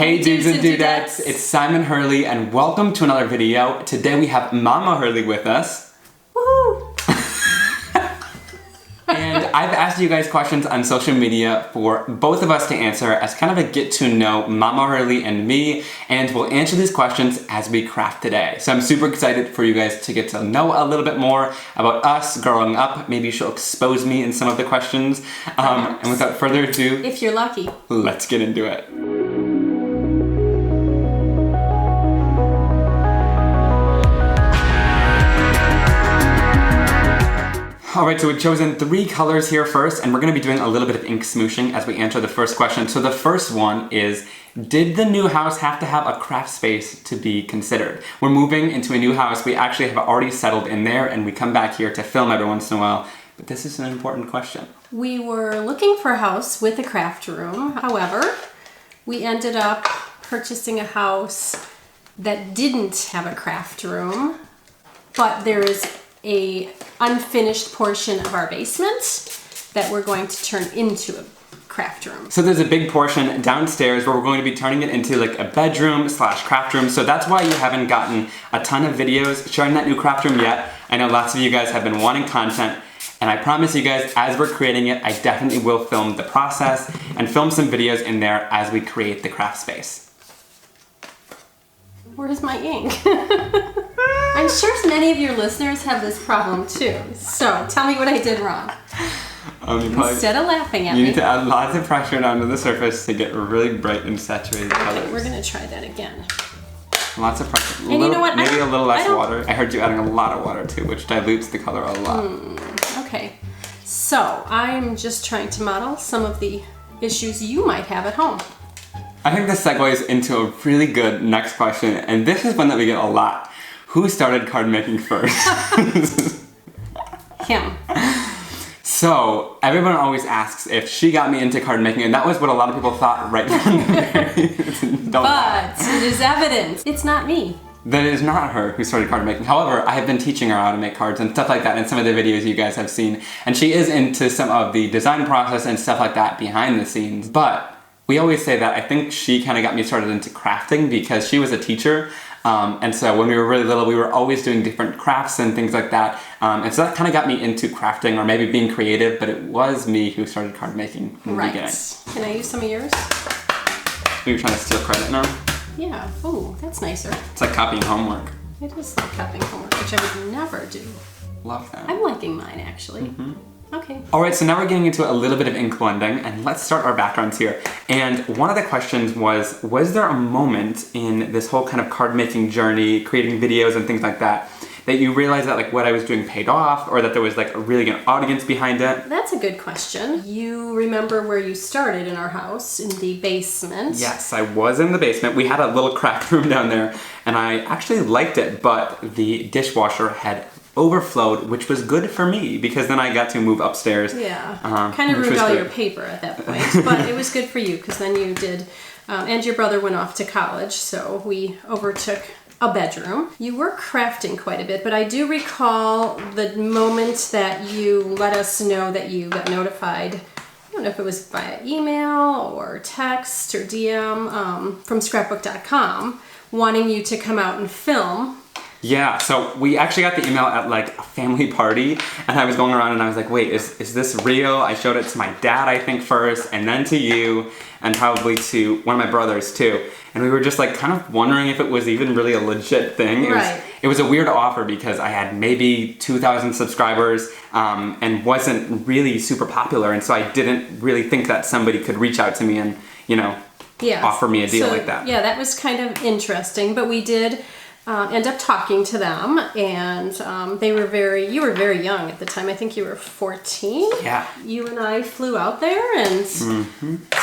Hey dudes and dudettes, it's Simon Hurley and welcome to another video. Today we have Mama Hurley with us. Woohoo! And I've asked you guys questions on social media for both of us to answer as kind of a get to know Mama Hurley and me, and we'll answer these questions as we craft today. So I'm super excited for you guys to get to know a little bit more about us growing up. Maybe she'll expose me in some of the questions. And without further ado, if you're lucky, let's get into it. Alright, so we've chosen 3 colors here first, and we're going to be doing a little bit of ink smooshing as we answer the first question. So the first one is, did the new house have to have a craft space to be considered? We're moving into a new house. We actually have already settled in there, and we come back here to film every once in a while. But this is an important question. We were looking for a house with a craft room. However, we ended up purchasing a house that didn't have a craft room, but there is a unfinished portion of our basement that we're going to turn into a craft room. So there's a big portion downstairs where we're going to be turning it into like a bedroom slash craft room. So that's why you haven't gotten a ton of videos showing that new craft room yet. I know lots of you guys have been wanting content, and I promise you guys, as we're creating it, I definitely will film the process and film some videos in there as we create the craft space. Where's my ink? I'm sure many of your listeners have this problem too. So tell me what I did wrong. Instead of laughing at me. You need to add lots of pressure down to the surface to get really bright and saturated colors. Okay, we're gonna try that again. Lots of pressure. And you know what? Maybe a little less water. I heard you adding a lot of water too, which dilutes the color a lot. Okay, so I'm just trying to model some of the issues you might have at home. I think this segues into a really good next question, and this is one that we get a lot. Who started card making first? Him. So, everyone always asks if she got me into card making, and that was what a lot of people thought right from the very But it is evident it's not me. That it is not her who started card making. However, I have been teaching her how to make cards and stuff like that in some of the videos you guys have seen, and she is into some of the design process and stuff like that behind the scenes. But we always say that I think she kind of got me started into crafting because she was a teacher. And so when we were really little, we were always doing different crafts and things like that. And so that kind of got me into crafting or maybe being creative, but it was me who started card making in the beginning. Can I use some of yours? You're trying to steal credit now? Yeah. Oh, that's nicer. It's like copying homework. It is like copying homework, which I would never do. Love that. I'm liking mine, actually. Okay. Alright, so now we're getting into a little bit of ink blending, and let's start our backgrounds here. And one of the questions was there a moment in this whole kind of card making journey, creating videos and things like that, that you realized that like what I was doing paid off, or that there was like a really good audience behind it? That's a good question. You remember where you started in our house, in the basement. Yes, I was in the basement. We had a little craft room down there, and I actually liked it, but the dishwasher had overflowed, which was good for me because then I got to move upstairs. Yeah, kind of ruined all your paper at that point, but it was good for you because then you did, and your brother went off to college, so we overtook a bedroom. You were crafting quite a bit, but I do recall the moment that you let us know that you got notified. I don't know if it was via email or text or DM from Scrapbook.com wanting you to come out and film. Yeah, so we actually got the email at like a family party, and I was going around and I was like, wait, is this real? I showed it to my dad, I think, first, and then to you, and probably to one of my brothers too. And we were just like kind of wondering if it was even really a legit thing. It was a weird offer because I had maybe 2,000 subscribers and wasn't really super popular, and so I didn't really think that somebody could reach out to me and, you know, offer me a deal like that. Yeah, that was kind of interesting, but we did end up talking to them, and you were very young at the time. I think you were 14. Yeah. You and I flew out there and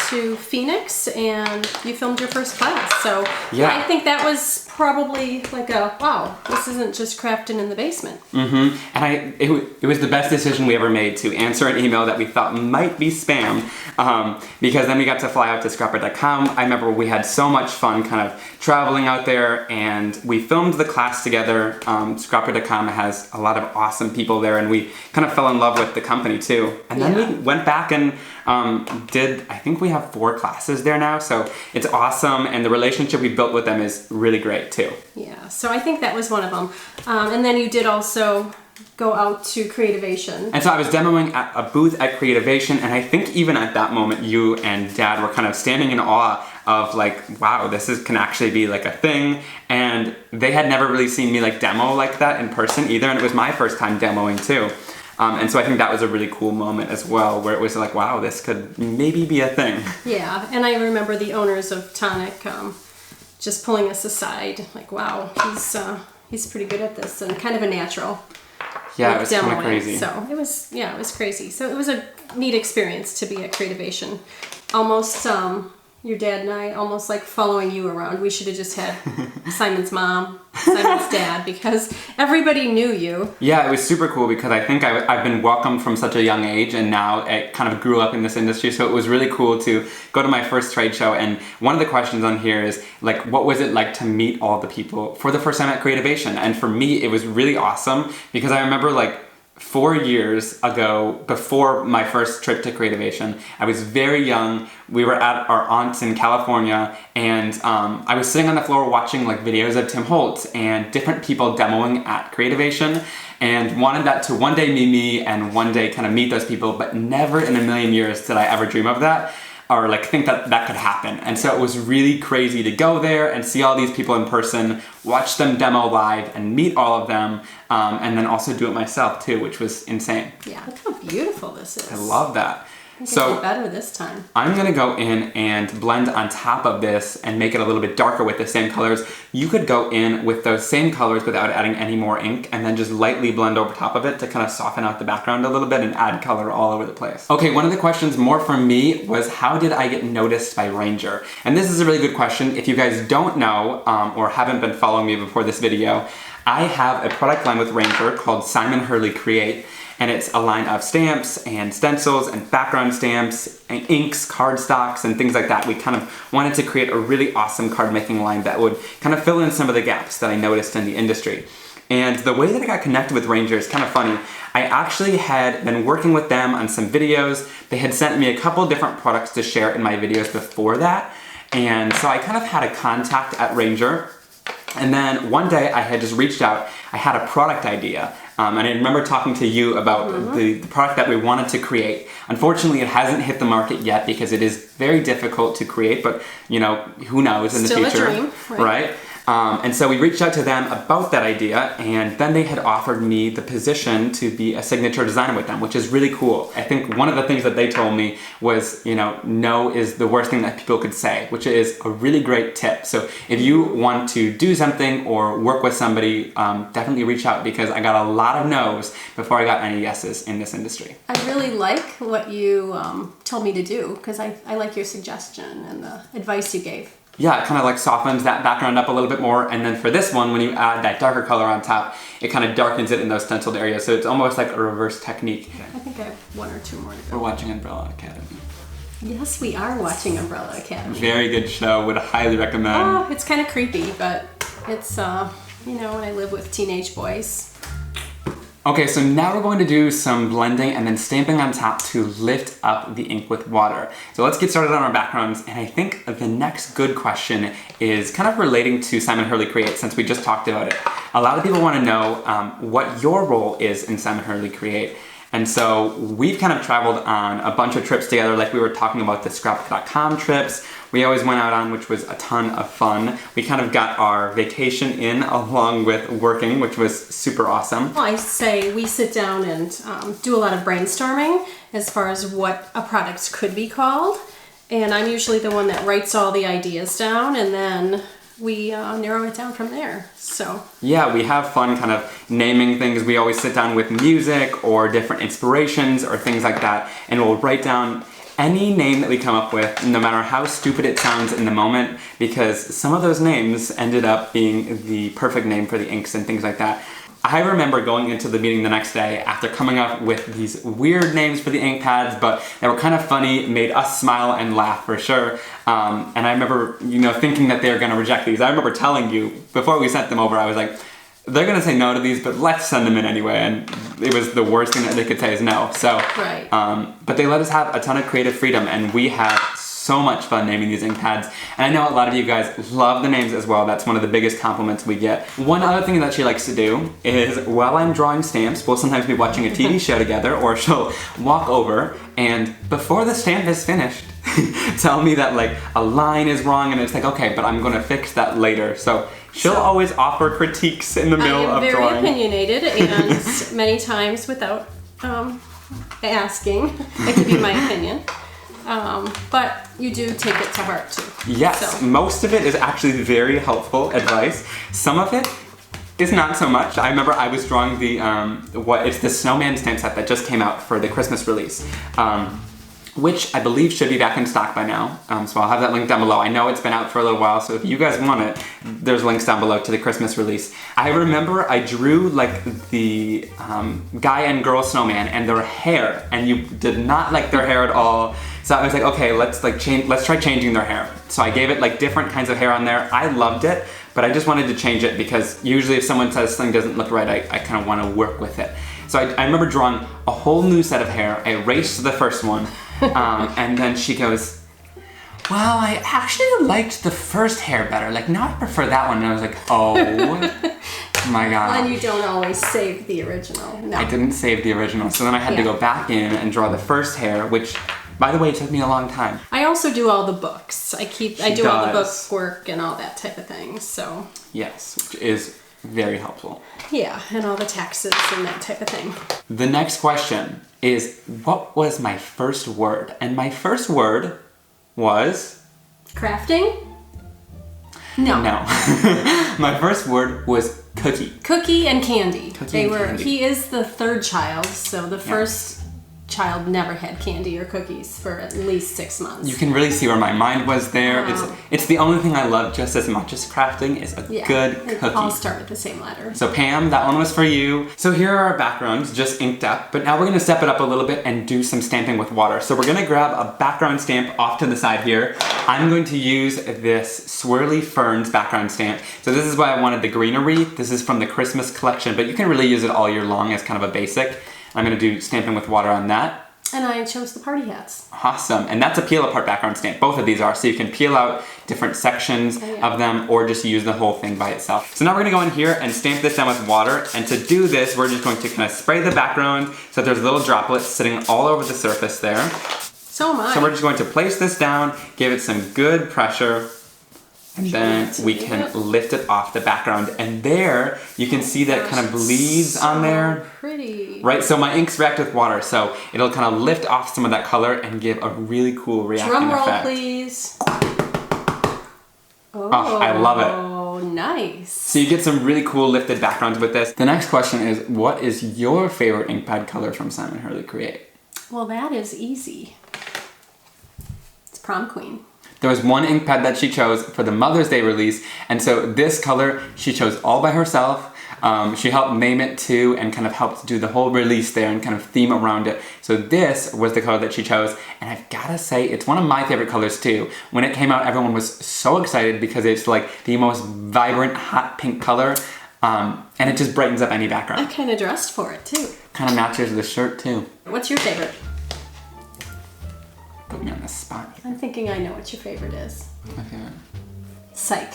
to Phoenix, and you filmed your first class. So yeah, I think that was probably like a, wow, this isn't just crafting in the basement. And it was the best decision we ever made to answer an email that we thought might be spam, because then we got to fly out to Scrapbook.com. I remember we had so much fun kind of traveling out there, and we filmed filmed the class together. Scrapbook.com has a lot of awesome people there, and we kind of fell in love with the company too. And then we went back and I think we have 4 classes there now, so it's awesome, and the relationship we built with them is really great too. Yeah, so I think that was one of them. And then you did also go out to Creativation. And so I was demoing at a booth at Creativation, and I think even at that moment, you and Dad were kind of standing in awe of like, wow, can actually be like a thing. And they had never really seen me like demo like that in person either, and it was my first time demoing too. And so I think that was a really cool moment as well, where it was like, wow, this could maybe be a thing. Yeah, and I remember the owners of Tonic just pulling us aside, like, wow, he's pretty good at this, and kind of a natural. Yeah, it was kind of crazy. So it was crazy. So it was a neat experience to be at Creativation. Almost, your dad and I almost like following you around. We should have just had Simon's mom, Simon's dad, because everybody knew you. Yeah, it was super cool because I think I've been welcomed from such a young age, and now I kind of grew up in this industry, so it was really cool to go to my first trade show. And one of the questions on here is like, what was it like to meet all the people for the first time at Creativation? And for me, it was really awesome because I remember like 4 years ago, before my first trip to Creativation, I was very young. We were at our aunt's in California, and I was sitting on the floor watching like videos of Tim Holtz and different people demoing at Creativation, and wanted that to one day be me and one day kind of meet those people, but never in a million years did I ever dream of that, or like think that that could happen. And so it was really crazy to go there and see all these people in person, watch them demo live and meet all of them, and then also do it myself too, which was insane. Yeah, look how beautiful this is. I love that. So better this time. I'm gonna go in and blend on top of this and make it a little bit darker with the same colors. You could go in with those same colors without adding any more ink, and then just lightly blend over top of it to kind of soften out the background a little bit and add color all over the place. Okay, one of the questions more from me was, how did I get noticed by Ranger? And this is a really good question. If you guys don't know or haven't been following me before this video, I have a product line with Ranger called Simon Hurley Create. And it's a line of stamps and stencils and background stamps and inks, cardstocks, and things like that. We kind of wanted to create a really awesome card making line that would kind of fill in some of the gaps that I noticed in the industry. And the way that I got connected with Ranger is kind of funny. I actually had been working with them on some videos. They had sent me a couple different products to share in my videos before that. And so I kind of had a contact at Ranger. And then one day I had just reached out. I had a product idea. And I remember talking to you about the product that we wanted to create. Unfortunately, it hasn't hit the market yet because it is very difficult to create, but you know, who knows in the future. Still a dream, right? And so we reached out to them about that idea, and then they had offered me the position to be a signature designer with them, which is really cool. I think one of the things that they told me was, you know, no is the worst thing that people could say, which is a really great tip. So if you want to do something or work with somebody, definitely reach out, because I got a lot of no's before I got any yeses in this industry. I really like what you told me to do, because I like your suggestion and the advice you gave. Yeah, it kind of like softens that background up a little bit more, and then for this one, when you add that darker color on top, it kind of darkens it in those stenciled areas, so it's almost like a reverse technique. I think I have 1 or 2 more to go. We're watching Umbrella Academy. Yes, we are watching Umbrella Academy. Very good show, would highly recommend. Oh, it's kind of creepy, but it's, you know, I live with teenage boys. Okay, so now we're going to do some blending and then stamping on top to lift up the ink with water. So let's get started on our backgrounds, and I think the next good question is kind of relating to Simon Hurley Create, since we just talked about it. A lot of people want to know what your role is in Simon Hurley Create. And so we've kind of traveled on a bunch of trips together, like we were talking about the Scrapbook.com trips we always went out on, which was a ton of fun. We kind of got our vacation in along with working, which was super awesome. Well, I say we sit down and do a lot of brainstorming as far as what a product could be called. And I'm usually the one that writes all the ideas down, and then we narrow it down from there. So yeah, we have fun kind of naming things. We always sit down with music or different inspirations or things like that, and we'll write down any name that we come up with, no matter how stupid it sounds in the moment, because some of those names ended up being the perfect name for the inks and things like that. I remember going into the meeting the next day after coming up with these weird names for the ink pads, but they were kind of funny, made us smile and laugh for sure. And I remember, thinking that they were going to reject these. I remember telling you, before we sent them over, I was like, they're going to say no to these, but let's send them in anyway. And it was the worst thing that they could say is no. So, right. But they let us have a ton of creative freedom, and we had so much fun naming these ink pads. And I know a lot of you guys love the names as well. That's one of the biggest compliments we get. One other thing that she likes to do is, while I'm drawing stamps, we'll sometimes be watching a TV show together, or she'll walk over and before the stamp is finished, tell me that like a line is wrong, and it's like, okay, but I'm gonna fix that later. So she'll always offer critiques in the middle of drawing. I am very opinionated, and many times without asking, I give you my opinion. But you do take it to heart too. Yes, most of it is actually very helpful advice. Some of it is not so much. I remember I was drawing it's the snowman stamp set that just came out for the Christmas release. Which I believe should be back in stock by now. So I'll have that link down below. I know it's been out for a little while, so if you guys want it, there's links down below to the Christmas release. I remember I drew like the guy and girl snowman and their hair, and you did not like their hair at all. So I was like, okay, let's try changing their hair. So I gave it like different kinds of hair on there. I loved it, but I just wanted to change it because usually if someone says something doesn't look right, I kind of want to work with it. So I remember drawing a whole new set of hair. I erased the first one, and then she goes, well, I actually liked the first hair better. Like, now I prefer that one. And I was like, oh my God. And you don't always save the original. No. I didn't save the original. So then I had to go back in and draw the first hair, which, by the way, took me a long time. I also do all the books. I do all the book work and all that type of thing, so. Yes, which is very helpful. Yeah, and all the taxes and that type of thing. The next question is, what was my first word? And my first word was... Crafting? No. No. My first word was cookie. Cookie and candy. Candy. He is the third child, so the first child never had candy or cookies for at least 6 months. You can really see where my mind was there. It's the only thing I love just as much as crafting is a good cookie. All start with the same letter. So Pam, that one was for you. So here are our backgrounds, just inked up, but now we're gonna step it up a little bit and do some stamping with water. So we're gonna grab a background stamp off to the side here. I'm going to use this Swirly Ferns background stamp. So this is why I wanted the greenery. This is from the Christmas collection, but you can really use it all year long as kind of a basic. I'm gonna do stamping with water on that. And I chose the party hats. Awesome, and that's a peel apart background stamp. Both of these are, so you can peel out different sections of them or just use the whole thing by itself. So now we're gonna go in here and stamp this down with water, and to do this, we're just going to kind of spray the background so that there's little droplets sitting all over the surface there. So am I. So we're just going to place this down, give it some good pressure, and then we can lift it off the background. And there, you can see that it kind of bleeds on there. Pretty. Right, so my inks react with water, so it'll kind of lift off some of that color and give a really cool reacting effect. Drum roll, effect. Please. Oh, I love it. Oh, nice. So you get some really cool lifted backgrounds with this. The next question is, what is your favorite ink pad color from Simon Hurley Create? Well, that is easy. It's Prom Queen. There was one ink pad that she chose for the Mother's Day release, and so this color she chose all by herself. She helped name it too and kind of helped do the whole release there and kind of theme around it. So this was the color that she chose, and I've gotta say, it's one of my favorite colors too. When it came out, everyone was so excited because it's like the most vibrant hot pink color, and it just brightens up any background. I kind of dressed for it too. Kind of matches the shirt too. What's your favorite? Put me on the spot here. I'm thinking I know what your favorite is. What's my favorite? Psych.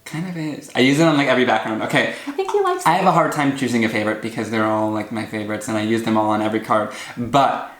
Kind of is. I use it on like every background. Okay. I think you like Psych. I have a hard time choosing a favorite because they're all like my favorites and I use them all on every card. But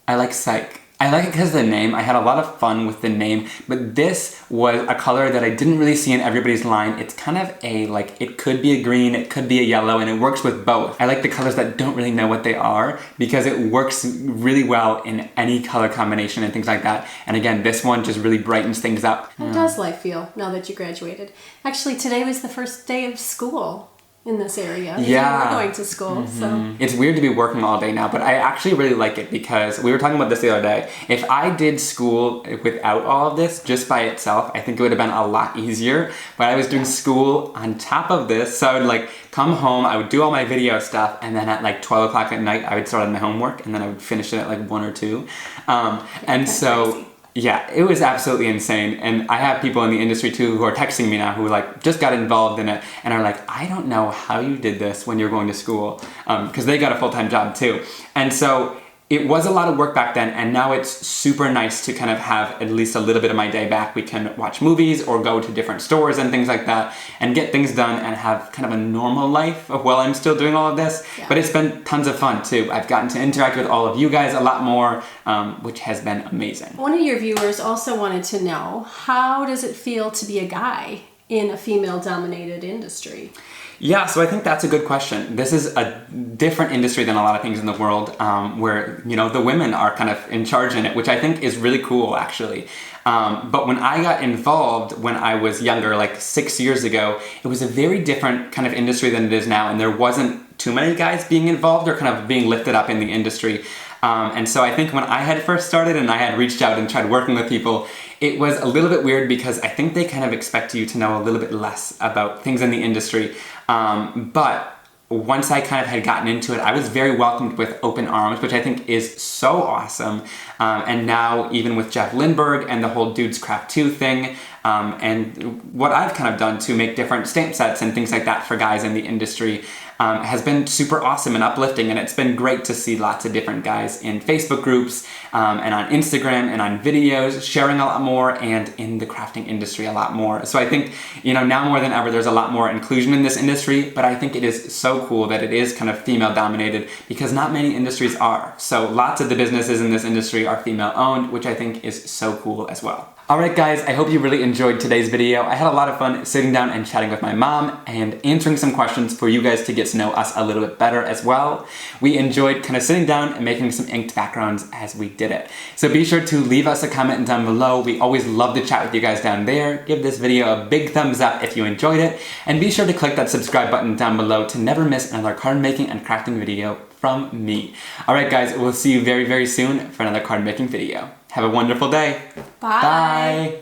I like Psych. I like it because of the name. I had a lot of fun with the name, but this was a color that I didn't really see in everybody's line. It's kind of it could be a green, it could be a yellow, and it works with both. I like the colors that don't really know what they are because it works really well in any color combination and things like that. And again, this one just really brightens things up. How does life feel now that you graduated? Actually, today was the first day of school in this area. Yeah. You were going to school, so. It's weird to be working all day now, but I actually really like it because we were talking about this the other day. If I did school without all of this, just by itself, I think it would have been a lot easier. But I was doing school on top of this, so I would like come home, I would do all my video stuff, and then at like 12 o'clock at night, I would start on my homework, and then I would finish it at like 1 or 2. And so... Crazy. Yeah, it was absolutely insane. And I have people in the industry too who are texting me now who like just got involved in it and are like, I don't know how you did this when you're going to school, because they got a full-time job too. And so it was a lot of work back then, and now it's super nice to kind of have at least a little bit of my day back. We can watch movies or go to different stores and things like that and get things done and have kind of a normal life while I'm still doing all of this. Yeah. But it's been tons of fun too. I've gotten to interact with all of you guys a lot more, which has been amazing. One of your viewers also wanted to know, how does it feel to be a guy in a female-dominated industry? Yeah, so I think that's a good question. This is a different industry than a lot of things in the world, where, you know, the women are kind of in charge in it, which I think is really cool, actually. But when I got involved when I was younger, like 6 years ago, it was a very different kind of industry than it is now, and there wasn't too many guys being involved or kind of being lifted up in the industry. And so I think when I had first started and I had reached out and tried working with people, it was a little bit weird because I think they kind of expect you to know a little bit less about things in the industry. But once I kind of had gotten into it, I was very welcomed with open arms, which I think is so awesome. And now even with Jeff Lindbergh and the whole Dudes Craft 2 thing, and what I've kind of done to make different stamp sets and things like that for guys in the industry, has been super awesome and uplifting, and it's been great to see lots of different guys in Facebook groups and on Instagram and on videos sharing a lot more, and in the crafting industry a lot more. So I think, you know, now more than ever there's a lot more inclusion in this industry, but I think it is so cool that it is kind of female dominated because not many industries are. So lots of the businesses in this industry are female owned, which I think is so cool as well. Alright guys, I hope you really enjoyed today's video. I had a lot of fun sitting down and chatting with my mom and answering some questions for you guys to get to know us a little bit better as well. We enjoyed kind of sitting down and making some inked backgrounds as we did it. So be sure to leave us a comment down below. We always love to chat with you guys down there. Give this video a big thumbs up if you enjoyed it, and be sure to click that subscribe button down below to never miss another card making and crafting video from me. Alright guys, we'll see you very, very soon for another card making video. Have a wonderful day. Bye. Bye.